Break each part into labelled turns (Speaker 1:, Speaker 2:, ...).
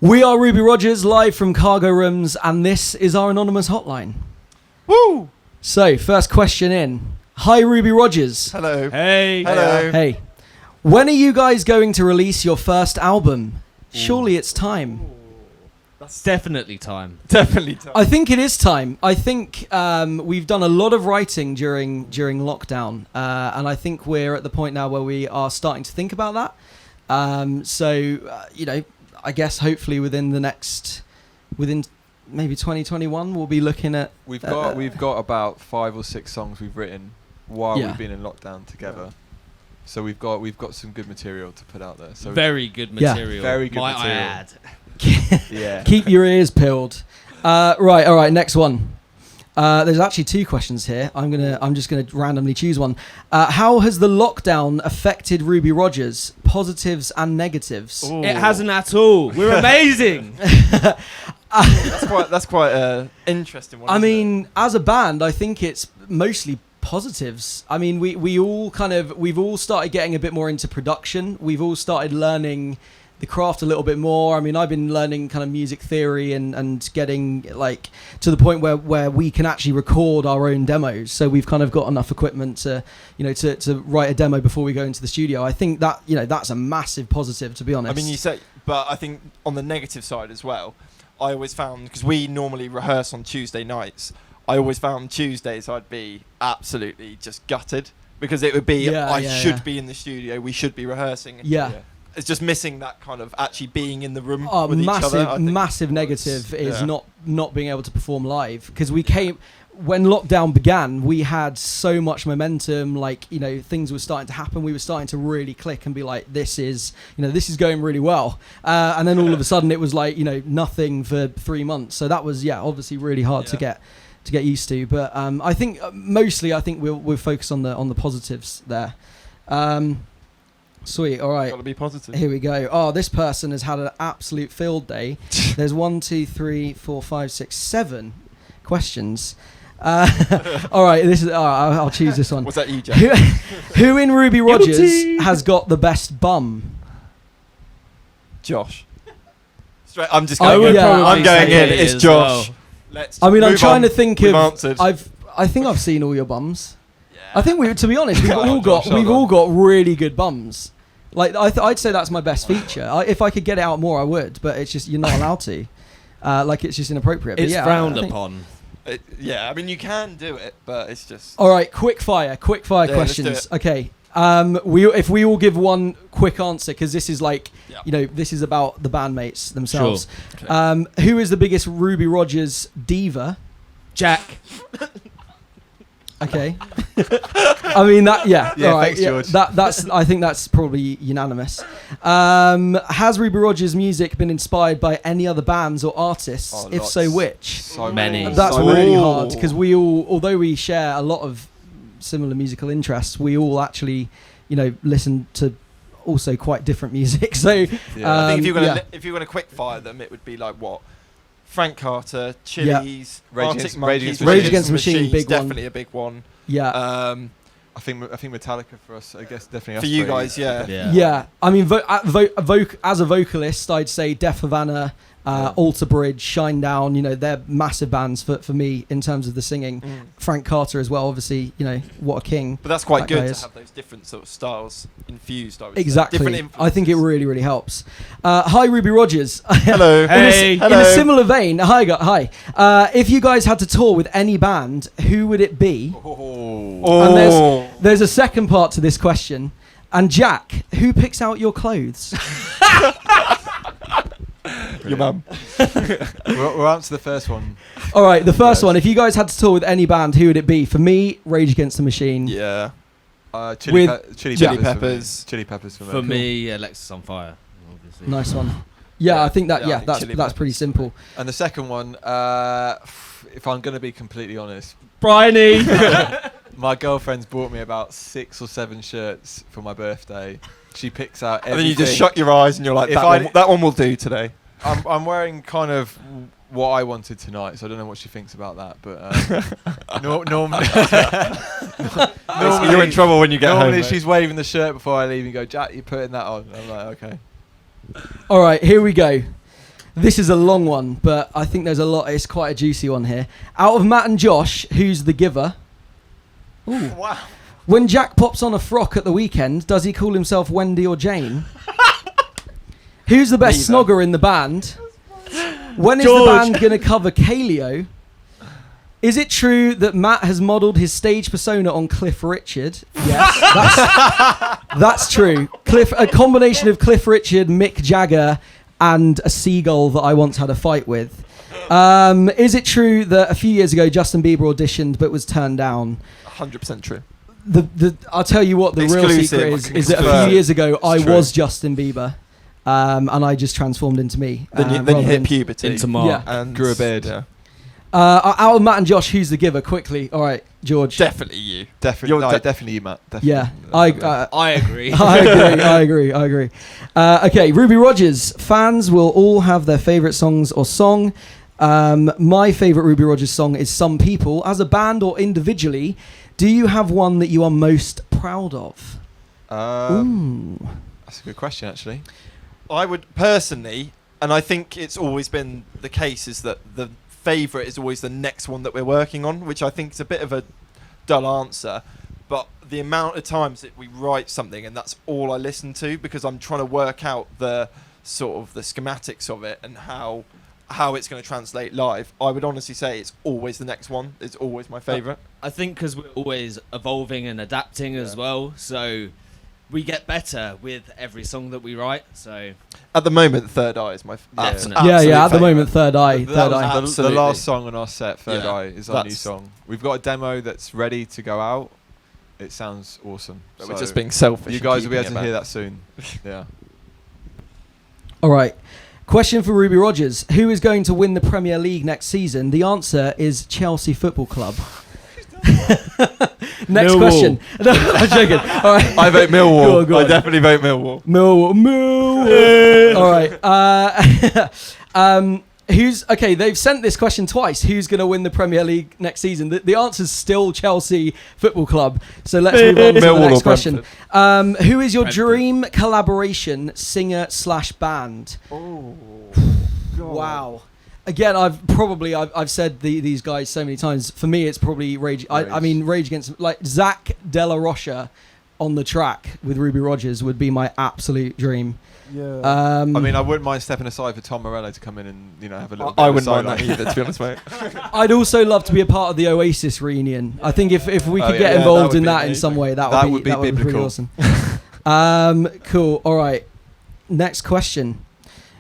Speaker 1: We are Ruby Rogers, live from Cargo Rooms, and this is our anonymous hotline.
Speaker 2: Woo!
Speaker 1: So, first question in. Hi, Ruby Rogers.
Speaker 2: Hello.
Speaker 3: Hey.
Speaker 2: Hello.
Speaker 1: Hey. When are you guys going to release your first album? Surely it's time.
Speaker 3: That's definitely time.
Speaker 2: Definitely time.
Speaker 1: I think it is time. I think we've done a lot of writing during lockdown, and I think we're at the point now where we are starting to think about that. I guess hopefully within maybe 2021 we'll be looking at.
Speaker 4: We've got about 5 or 6 songs we've written while we've been in lockdown together. So we've got some good material to put out there. So
Speaker 3: very good material.
Speaker 4: Yeah. Very good
Speaker 3: might
Speaker 4: material.
Speaker 3: I add.
Speaker 4: Yeah.
Speaker 1: Keep your ears peeled. Right, all right, next one. There's actually 2 questions here. I'm just gonna randomly choose one. How has the lockdown affected Ruby Rogers? Positives and negatives.
Speaker 3: Ooh. It hasn't at all. We're amazing.
Speaker 2: That's quite an interesting one.
Speaker 1: I mean, as a band, I think it's mostly positives. I mean, we've all started getting a bit more into production. We've all started learning the craft a little bit more. I mean, I've been learning kind of music theory and getting like to the point where we can actually record our own demos. So we've kind of got enough equipment to write a demo before we go into the studio. I think that, that's a massive positive, to be honest.
Speaker 2: I mean, you say, but I think on the negative side as well, I always found, because we normally rehearse on Tuesday nights, I always found Tuesdays I'd be absolutely just gutted because it would be, I should be in the studio, we should be rehearsing.
Speaker 1: Yeah.
Speaker 2: It's just missing that kind of actually being in the room with
Speaker 1: each
Speaker 2: other.
Speaker 1: Massive negative is not being able to perform live, because when lockdown began, we had so much momentum, things were starting to happen. We were starting to really click and be like, this is going really well. And then all of a sudden it was nothing for 3 months. So that was, obviously really hard to get used to. But I think mostly we'll focus on the positives there. Sweet, all right.
Speaker 2: Got to be positive.
Speaker 1: Here we go. Oh, this person has had an absolute field day. There's 1, 2, 3, 4, 5, 6, 7 questions. All right, I'll choose this one.
Speaker 2: Was that you, Jack?
Speaker 1: Who in Ruby Rogers has got the best bum?
Speaker 2: Josh. Straight. I'm just going. I'm going in. It's Josh.
Speaker 3: Well.
Speaker 1: I'm trying to think
Speaker 2: We've
Speaker 1: of.
Speaker 2: answered.
Speaker 1: I think I've seen all your bums. Yeah. I think to be honest, we've all got really good bums. I'd say that's my best feature. If I could get it out more, I would. But it's just you're not allowed to. It's just inappropriate.
Speaker 3: It's frowned upon.
Speaker 2: I mean, you can do it, but it's just.
Speaker 1: All right, quick fire questions. Okay. If we all give one quick answer, because this is this is about the bandmates themselves.
Speaker 3: Sure. Okay.
Speaker 1: Who is the biggest Ruby Rogers diva?
Speaker 3: Jack.
Speaker 1: Okay. I mean that. Yeah. All right.
Speaker 4: Thanks, George.
Speaker 1: That's. I think that's probably unanimous. Has Ruby Rogers' music been inspired by any other bands or artists? If
Speaker 4: lots.
Speaker 1: so, which?
Speaker 4: So
Speaker 3: many.
Speaker 1: That's
Speaker 4: so
Speaker 1: really
Speaker 4: many.
Speaker 1: hard, because we all, although we share a lot of similar musical interests, we all actually, listen to also quite different music. So
Speaker 2: I think if you're gonna quick fire them, it would be like what? Frank Carter, Chili's, Arctic Monkeys,
Speaker 1: Rage Against the Machine, big one.
Speaker 2: Definitely a big one.
Speaker 1: Yeah.
Speaker 4: I think Metallica for us, I guess, definitely.
Speaker 2: For you guys, yeah.
Speaker 1: Yeah. I mean, as a vocalist, I'd say Death Havana, Alter Bridge, Shinedown, they're massive bands for me in terms of the singing. Frank Carter as well, obviously, what a king.
Speaker 2: But that's quite good
Speaker 1: to
Speaker 2: have those different sort of styles infused, I would
Speaker 1: exactly.
Speaker 2: say. Different
Speaker 1: I think it really, really helps. Hi, Ruby Rogers.
Speaker 2: Hello.
Speaker 3: Hey.
Speaker 1: In a similar vein, hi. If you guys had to tour with any band, who would it be? And there's a second part to this question. And Jack, who picks out your clothes?
Speaker 2: Your mum.
Speaker 4: We'll answer the first one.
Speaker 1: All right, the first one. If you guys had to tour with any band, who would it be? For me, Rage Against the Machine.
Speaker 2: Yeah.
Speaker 4: Chili
Speaker 2: Chili Peppers.
Speaker 4: Chili Peppers
Speaker 3: For me, Alexis on Fire. Obviously.
Speaker 1: Nice one. Yeah, I think that.
Speaker 2: Yeah, I
Speaker 1: Yeah,
Speaker 2: think
Speaker 1: that's pretty simple.
Speaker 4: And the second one, if I'm going to be completely honest,
Speaker 3: Bryony.
Speaker 4: my girlfriend's bought me about 6 or 7 shirts for my birthday. She picks out everything.
Speaker 2: And then you just shut your eyes and you're like, that one will do today.
Speaker 4: I'm wearing kind of what I wanted tonight, so I don't know what she thinks about that. But normally,
Speaker 2: you're in trouble when you get home.
Speaker 4: Normally,
Speaker 2: mate.
Speaker 4: she's waving the shirt before I leave and go, Jack, you're putting that on. I'm like, okay.
Speaker 1: All right, here we go. This is a long one, but I think there's a lot. It's quite a juicy one here. Out of Matt and Josh, who's the giver? Ooh.
Speaker 2: Wow.
Speaker 1: When Jack pops on a frock at the weekend, does he call himself Wendy or Jane? Who's the best
Speaker 2: Neither.
Speaker 1: snogger in the band? When is the
Speaker 3: George.
Speaker 1: band going to cover Kaleo? Is it true that Matt has modelled his stage persona on Cliff Richard? Yes, that's true. A combination of Cliff Richard, Mick Jagger, and a seagull that I once had a fight with. Is it true that a few years ago Justin Bieber auditioned but was turned down?
Speaker 2: 100% true.
Speaker 1: I'll tell you what the real
Speaker 2: Exclusive,
Speaker 1: secret
Speaker 2: I
Speaker 1: is
Speaker 2: can
Speaker 1: that a
Speaker 2: confirm.
Speaker 1: few years ago I
Speaker 2: true.
Speaker 1: was Justin Bieber, and I just transformed into me.
Speaker 2: Then you
Speaker 1: rather
Speaker 2: hit
Speaker 1: than-
Speaker 2: puberty.
Speaker 3: Into Mark.
Speaker 1: Yeah.
Speaker 2: And
Speaker 4: Grew a beard.
Speaker 2: Yeah.
Speaker 1: Out of Matt and Josh, who's the giver? Quickly. All right, George.
Speaker 2: Definitely you.
Speaker 4: Definitely,
Speaker 2: You're
Speaker 4: definitely you, Matt. Definitely.
Speaker 1: Yeah,
Speaker 3: I agree.
Speaker 1: I agree. Okay, Ruby Rogers. Fans will all have their favourite songs or song. My favourite Ruby Rogers song is Some People. As a band or individually, do you have one that you are most proud of? Ooh.
Speaker 4: That's a good question, actually.
Speaker 2: I would personally, and I think it's always been the case, is that the favourite is always the next one that we're working on, which I think is a bit of a dull answer. But the amount of times that we write something and that's all I listen to, because I'm trying to work out the sort of the schematics of it and how it's going to translate live, I would honestly say it's always the next one. It's always my favourite.
Speaker 3: I think because we're always evolving and adapting as well, so we get better with every song that we write. So
Speaker 2: At the moment, Third Eye is my
Speaker 3: Definitely.
Speaker 1: Yeah, at the
Speaker 2: favourite.
Speaker 1: moment, Third Eye.
Speaker 4: That
Speaker 1: Third
Speaker 4: was
Speaker 1: Eye.
Speaker 4: the
Speaker 2: Absolutely.
Speaker 4: last song on our set, Third
Speaker 2: Yeah,
Speaker 4: Eye, is our new
Speaker 2: that's-
Speaker 4: song. We've got a demo that's ready to go out. It sounds awesome.
Speaker 2: But
Speaker 4: So
Speaker 2: we're just being selfish.
Speaker 4: you
Speaker 2: and
Speaker 4: guys will be
Speaker 2: keeping
Speaker 4: able to
Speaker 2: it
Speaker 4: hear
Speaker 2: back.
Speaker 4: that soon. Yeah.
Speaker 1: All right. Question for Ruby Rogers. Who is going to win the Premier League next season? The answer is Chelsea Football Club. Next
Speaker 3: Millwall.
Speaker 1: question. No, I'm joking. All right.
Speaker 2: I vote Millwall.
Speaker 1: Go on.
Speaker 2: I definitely vote Millwall.
Speaker 1: Millwall. All right. Who's okay? They've sent this question twice. Who's going to win the Premier League next season? The answer's still Chelsea Football Club. So let's move on to the
Speaker 2: Millwall
Speaker 1: next
Speaker 2: or
Speaker 1: question. Who is your
Speaker 3: Brentford.
Speaker 1: dream collaboration singer/band?
Speaker 2: Oh,
Speaker 1: Wow. Again, I've said these guys so many times. For me, it's probably Rage. I mean, Rage Against, like Zach De La Rocha on the track with Ruby Rogers would be my absolute dream.
Speaker 2: Yeah.
Speaker 4: I mean, I wouldn't mind stepping aside for Tom Morello to come in and have a little. bit
Speaker 2: I
Speaker 4: of a
Speaker 2: wouldn't mind that
Speaker 4: sideline.
Speaker 2: either, to be honest, mate.
Speaker 1: I'd also love to be a part of the Oasis reunion. I think if we
Speaker 4: Oh,
Speaker 1: could
Speaker 4: yeah.
Speaker 1: get
Speaker 4: Yeah,
Speaker 1: involved
Speaker 2: that would
Speaker 1: in
Speaker 2: be
Speaker 1: that in
Speaker 2: amazing.
Speaker 1: some way, that
Speaker 4: That
Speaker 1: would be pretty
Speaker 4: biblical.
Speaker 1: awesome. Cool. All right. Next question.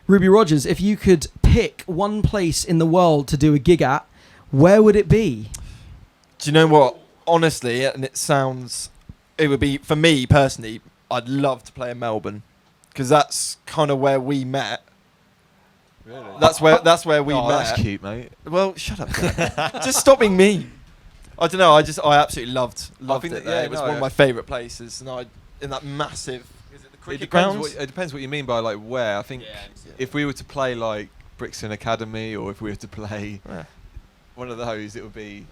Speaker 1: Ruby Rogers, if you could pick one place in the world to do a gig at, where would it be?
Speaker 2: Do you know what? Honestly, and it would be, for me personally, I'd love to play in Melbourne, because that's kind of where we met.
Speaker 4: Really?
Speaker 2: That's where we met.
Speaker 4: That's cute, mate.
Speaker 2: Well, shut up. Jack. Just stop being mean. I don't know. I absolutely loved
Speaker 4: think
Speaker 2: it
Speaker 4: that-
Speaker 2: there.
Speaker 4: yeah,
Speaker 2: It was
Speaker 4: no,
Speaker 2: one of my favourite places, and in that massive. Is it the
Speaker 4: It
Speaker 2: cricket
Speaker 4: depends,
Speaker 2: grounds?
Speaker 4: it depends what you mean by like where. I think if we were to play like Brixton Academy, or if we were to play
Speaker 2: Yeah.
Speaker 4: one of those, it would be.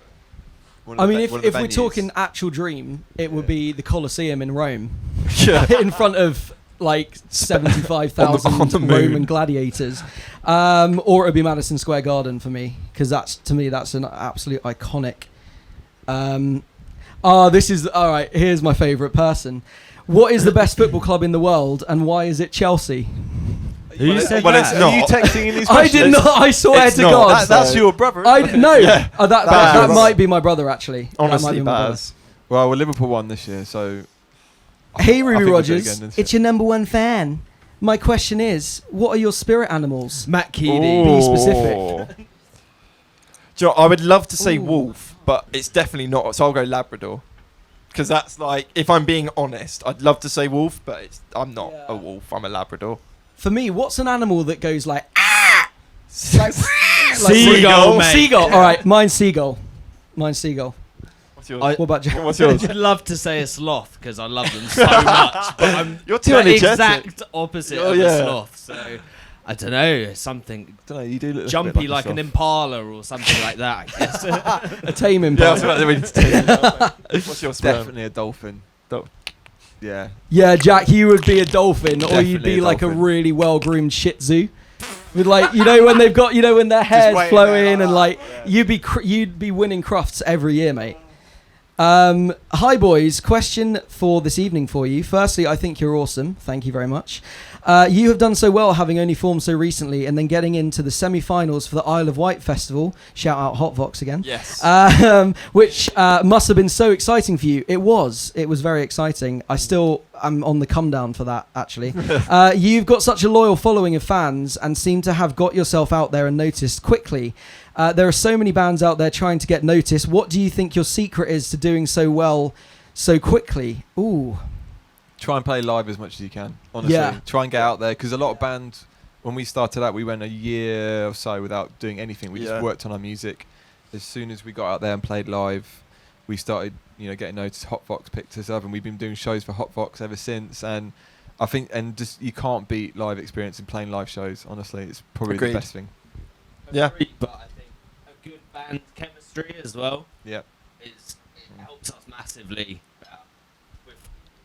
Speaker 4: One
Speaker 1: I
Speaker 4: of the
Speaker 1: mean,
Speaker 4: ve- one of
Speaker 1: if
Speaker 4: the
Speaker 1: we're
Speaker 4: venues.
Speaker 1: talking actual dream, it would
Speaker 4: Yeah.
Speaker 1: be the Colosseum in Rome,
Speaker 2: Yeah.
Speaker 1: in front of like 75,000
Speaker 2: on the moon.
Speaker 1: Roman gladiators, or it would be Madison Square Garden for me, because to me that's an absolute iconic. This is all right. Here's my favourite person. What is the best football club in the world, and why is it Chelsea?
Speaker 3: Who said
Speaker 2: well,
Speaker 3: that?
Speaker 2: it's
Speaker 4: Are you
Speaker 2: not.
Speaker 4: texting in these
Speaker 1: I
Speaker 4: questions?
Speaker 1: did not. I swear
Speaker 2: It's
Speaker 1: to
Speaker 2: not.
Speaker 1: God.
Speaker 4: That's your brother.
Speaker 1: No.
Speaker 2: Yeah.
Speaker 1: That
Speaker 2: Baz.
Speaker 1: might be my brother actually. That might
Speaker 2: Honestly,
Speaker 1: be my brother.
Speaker 2: Baz.
Speaker 4: Well, Liverpool won this year, so.
Speaker 1: Hey,
Speaker 4: I
Speaker 1: Ruby
Speaker 4: think we'll do it
Speaker 1: Rogers,
Speaker 4: again this
Speaker 1: it's
Speaker 4: year.
Speaker 1: your number one fan. My question is, what are your spirit animals?
Speaker 3: Matt Keeley.
Speaker 1: Be specific.
Speaker 2: Do you know, I would love to say
Speaker 1: Ooh.
Speaker 2: wolf, but it's definitely not. So I'll go Labrador, because that's like, if I'm being honest, I'd love to say wolf, but I'm not
Speaker 1: Yeah.
Speaker 2: a wolf. I'm a Labrador.
Speaker 1: For me, what's an animal that goes like ah? Like,
Speaker 3: Seagull, mate.
Speaker 1: Seagull. All right, mine's seagull.
Speaker 2: What's yours?
Speaker 3: I-
Speaker 1: What about Jack?
Speaker 2: What's yours?
Speaker 3: I'd love to say a sloth because I love them so much, but I'm
Speaker 2: You're too
Speaker 3: the
Speaker 2: energetic.
Speaker 3: exact opposite
Speaker 2: Oh,
Speaker 3: of
Speaker 2: yeah.
Speaker 3: a sloth. So I don't know, something
Speaker 4: I don't know. You do look
Speaker 3: jumpy like an impala or something like that. I guess.
Speaker 1: A tame
Speaker 2: Yeah, I
Speaker 1: impala.
Speaker 2: was about to read it. What's your sperm?
Speaker 4: Definitely a dolphin. Yeah.
Speaker 1: Yeah, Jack, you would be a dolphin, or you'd
Speaker 4: Definitely
Speaker 1: be
Speaker 4: a
Speaker 1: like a
Speaker 4: dolphin.
Speaker 1: really well-groomed Shih Tzu. with like when they've got when their hair's
Speaker 4: waiting
Speaker 1: flowing
Speaker 4: there like
Speaker 1: and
Speaker 4: that.
Speaker 1: like
Speaker 4: Yeah.
Speaker 1: you'd be winning crofts every year, mate. Hi boys, question for this evening for you. Firstly, I think you're awesome. Thank you very much. You have done so well, having only formed so recently, and then getting into the semi-finals for the Isle of Wight festival. Shout out HotVox again.
Speaker 2: Yes.
Speaker 1: Which must have been so exciting for you. It was very exciting. I still am on the come down for that, actually. You've got such a loyal following of fans and seem to have got yourself out there and noticed quickly. There are so many bands out there trying to get noticed. What do you think your secret is to doing so well so quickly? Ooh.
Speaker 4: Try and play live as much as you can, honestly.
Speaker 1: Yeah.
Speaker 4: Try and get out there, because a lot of bands, when we started out, we went a year or so without doing anything. We just worked on our music. As soon as we got out there and played live, we started, getting noticed. HotVox picked us up, and we've been doing shows for HotVox ever since. And I think, just you can't beat live experience and playing live shows. Honestly, it's probably
Speaker 2: Agreed.
Speaker 4: the best thing.
Speaker 2: Yeah.
Speaker 3: But I think a good band chemistry as well.
Speaker 4: Yeah.
Speaker 3: It helps us massively.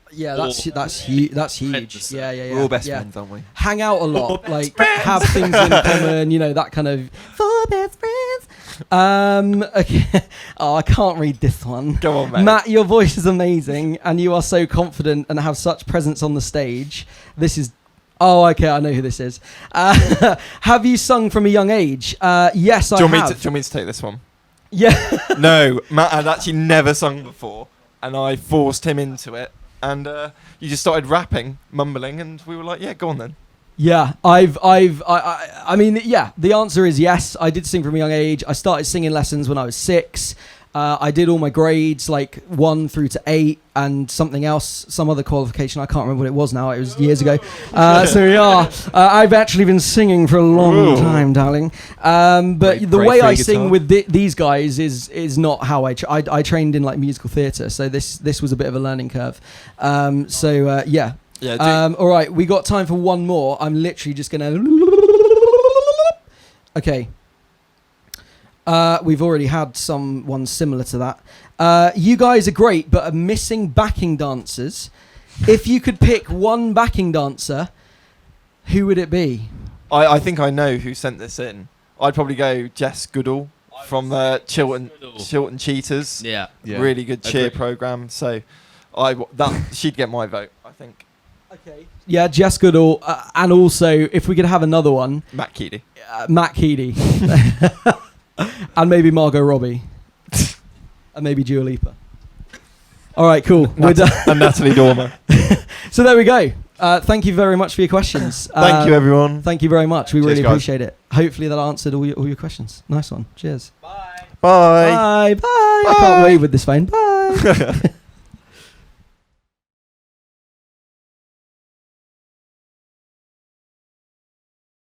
Speaker 1: Yeah, that's huge. That's huge.
Speaker 3: Friends.
Speaker 1: Yeah.
Speaker 4: We're all best
Speaker 1: yeah.
Speaker 4: friends, aren't we?
Speaker 1: Hang out a lot, like have things in common, that kind of for best friends. Okay. Oh, I can't read this one.
Speaker 2: Go on, mate.
Speaker 1: Matt, your voice is amazing, and you are so confident and have such presence on the stage. This is. Oh, okay, I know who this is. Have you sung from a young age? Yes, I have.
Speaker 2: Do you want me to take this one?
Speaker 1: Yeah.
Speaker 2: No, Matt had actually never sung before, and I forced him into it. And you just started rapping, mumbling, and we were like, "Yeah, go on then."
Speaker 1: Yeah, I mean, yeah. The answer is yes. I did sing from a young age. I started singing lessons when I was 6. I did all my grades, like 1 through to 8, and something else, some other qualification. I can't remember what it was now. It was years ago. So yeah, I've actually been singing for a long time, darling. But the way I sing with these guys is not how I trained in like musical theatre. So this was a bit of a learning curve. Yeah.
Speaker 2: Yeah.
Speaker 1: All right, we got time for one more. I'm literally just gonna. Okay. We've already had someone similar to that. You guys are great, but are missing backing dancers. If you could pick one backing dancer, who would it be?
Speaker 2: I think I know who sent this in. I'd probably go Jess Goodall from the Chiltern Cheaters.
Speaker 3: Yeah.
Speaker 2: Really good cheer
Speaker 3: Agreed.
Speaker 2: program. So she'd get my vote, I think.
Speaker 1: Okay. Yeah, Jess Goodall, and also if we could have another one,
Speaker 2: Matt Keady.
Speaker 1: Matt Keady, and maybe Margot Robbie, and maybe Dua Lipa. All right, cool. We're done.
Speaker 2: And Natalie Dormer.
Speaker 1: So there we go. Thank you very much for your questions.
Speaker 2: Thank you, everyone.
Speaker 1: Thank you very much. We
Speaker 4: Cheers,
Speaker 1: really
Speaker 4: guys.
Speaker 1: appreciate it. Hopefully that answered all your questions. Nice one. Cheers.
Speaker 2: Bye.
Speaker 1: Bye. Bye. I can't wave with this phone. Bye.